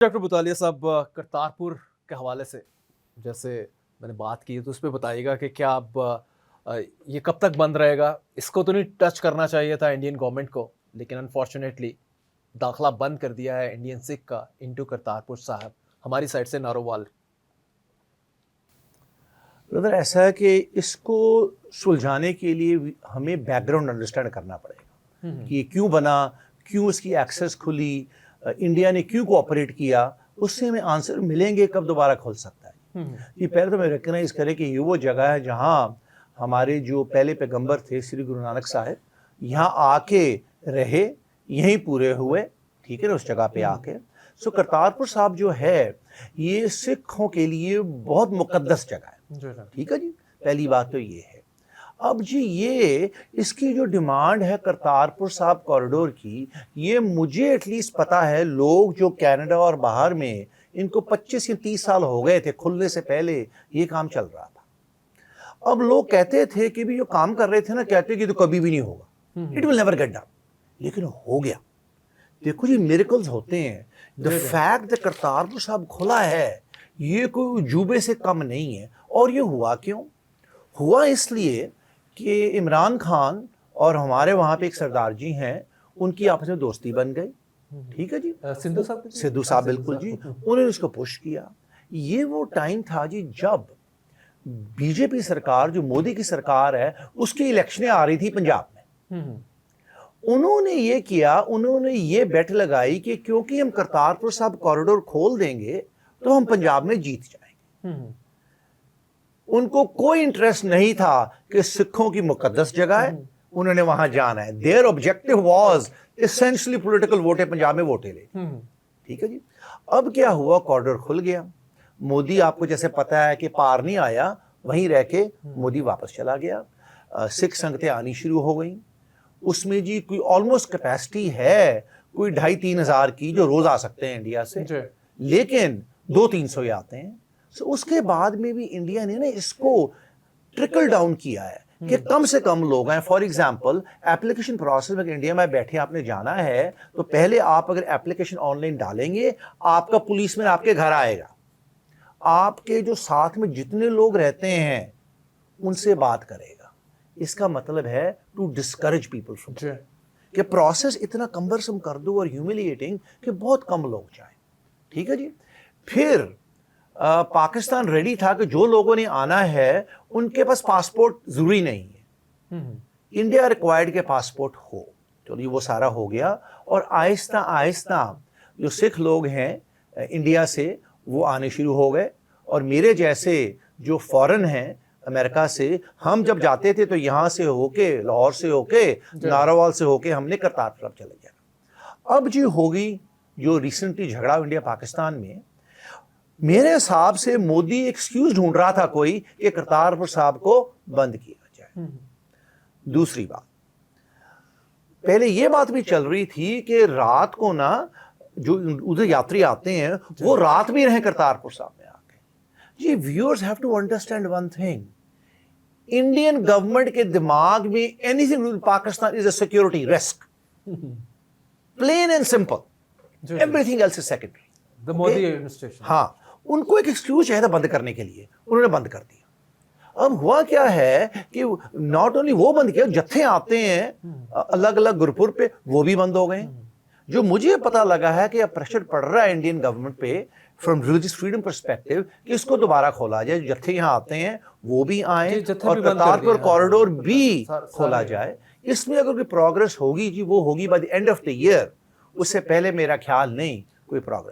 Doctor बुतालिया साहब, करतारपुर के हवाले से जैसे मैंने बात की तो उस पर बताइएगा कि क्या अब ये कब तक बंद रहेगा। इसको तो नहीं टच करना चाहिए था इंडियन गवर्नमेंट को, लेकिन अनफॉर्चुनेटली दाखला बंद कर दिया है इंडियन सिख का इनटू करतारपुर साहब हमारी साइड से नारोवाल। ब्रदर, ऐसा है कि इसको सुलझाने के लिए हमें बैकग्राउंड अंडरस्टैंड करना पड़ेगा कि ये क्यों बना, क्यों इसकी एक्सेस खुली, इंडिया ने क्यों कोऑपरेट किया। उससे हमें आंसर मिलेंगे कब दोबारा खुल सकता है। ये पहले तो मैं रिकग्नाइज करें कि ये वो जगह है जहाँ हमारे जो पहले पैगंबर थे श्री गुरु नानक साहब यहाँ आके रहे, यहीं पूरे हुए, ठीक है ना, उस जगह पे आके। सो करतारपुर साहब जो है ये सिखों के लिए बहुत मुकद्दस जगह है, ठीक है जी। पहली बात तो ये है। अब जी ये इसकी जो डिमांड है करतारपुर साहब कॉरिडोर की, ये मुझे एटलीस्ट पता है लोग जो कनाडा और बाहर में इनको 25 या 30 साल हो गए थे, खुलने से पहले ये काम चल रहा था। अब लोग कहते थे कि भी जो काम कर रहे थे ना, कहते कि तो कभी भी नहीं होगा, it will never get done, लेकिन हो गया। देखो जी, मिरेकल्स होते हैं। द फैक्ट दैट करतारपुर साहब खुला है ये कोई उजूबे से कम नहीं है। और ये हुआ क्यों? हुआ इसलिए कि इमरान खान और हमारे वहाँ पे एक सरदार जी हैं, उनकी आपस में दोस्ती बन गई, ठीक है जी। सिद्धू साहब बिल्कुल जी, उन्होंने उसको पुश किया। ये वो टाइम था जी जब बीजेपी सरकार, जो मोदी की सरकार है, उसकी इलेक्शनें आ रही थी पंजाब में। उन्होंने ये किया, उन्होंने ये बेट लगाई कि क्योंकि हम करतारपुर साहब कॉरिडोर खोल देंगे तो हम पंजाब में जीत जाएंगे। उनको कोई इंटरेस्ट नहीं था कि सिखों की मुकद्दस जगह है, उन्होंने वहां जाना है। Their objective was essentially political vote Punjab में वोटे ले, ठीक है जी। अब क्या हुआ, कॉरिडोर खुल गया। मोदी, आपको जैसे पता है कि पार नहीं आया, वहीं रह के मोदी वापस चला गया। सिख संगतें आनी शुरू हो गई। उसमें जी कोई ऑलमोस्ट कैपेसिटी है कोई 2,500-3 हज़ार की, जो रोज आ सकते हैं इंडिया से, लेकिन 200-300 ही आते हैं। सो उसके बाद में भी इंडिया ने ना इसको ट्रिकल डाउन किया है कि कम से कम लोग हैं। फॉर एग्जांपल, एप्लीकेशन प्रोसेस में इंडिया में बैठे आपने जाना है तो पहले आप अगर एप्लीकेशन ऑनलाइन डालेंगे, आपका पुलिसमैन आपके घर आएगा, आपके जो साथ में जितने लोग रहते हैं उनसे बात करेगा। इसका मतलब है टू डिस्करेज पीपल फ्रॉम, कि प्रोसेस इतना कम्बरसम कर दो और ह्यूमिलिएटिंग कि बहुत कम लोग जाएं, ठीक है जी। फिर पाकिस्तान रेडी था कि जो लोगों ने आना है उनके पास पासपोर्ट जरूरी नहीं है, इंडिया रिक्वायर्ड के पासपोर्ट हो। चलिए वो सारा हो गया, और आहिस्ता आहिस्ता जो सिख लोग हैं इंडिया से वो आने शुरू हो गए। और मेरे जैसे जो फॉरेन हैं अमेरिका से, हम जब जाते थे तो यहाँ से होके, लाहौर से होके, नारोवाल से होके हमने करतारपुर चले गया। अब जी होगी जो रिसेंटली झगड़ा इंडिया पाकिस्तान में, मेरे हिसाब से मोदी एक्सक्यूज ढूंढ रहा था कोई कि करतारपुर साहब को बंद किया जाए। दूसरी बात, पहले ये बात भी चल रही थी कि रात को ना जो उधर यात्री आते हैं वो रात भी रहे करतारपुर साहब में आके। जी viewers have to understand one thing, Indian government के दिमाग में anything with Pakistan is a security risk, plain and simple, everything else is secondary. The Modi administration, हाँ, उनको एक एक्सक्यूज चाहिए था बंद करने के लिए, उन्होंने बंद कर दिया। अब हुआ क्या है कि नॉट ओनली वो बंद किया, जत्थे आते हैं अलग अलग गुरपुर पे, वो भी बंद हो गए। जो मुझे पता लगा है कि अब प्रेशर पड़ रहा है इंडियन गवर्नमेंट पे फ्रॉम रिलीजियस फ्रीडम पर्सपेक्टिव कि इसको दोबारा खोला जाए, जत्थे यहाँ आते हैं वो भी आए और करतारपुर कॉरिडोर भी खोला जाए। इसमें अगर कोई प्रोग्रेस होगी जी, वो होगी by the end of the year, उससे पहले मेरा ख्याल नहीं कोई प्रोग्रेस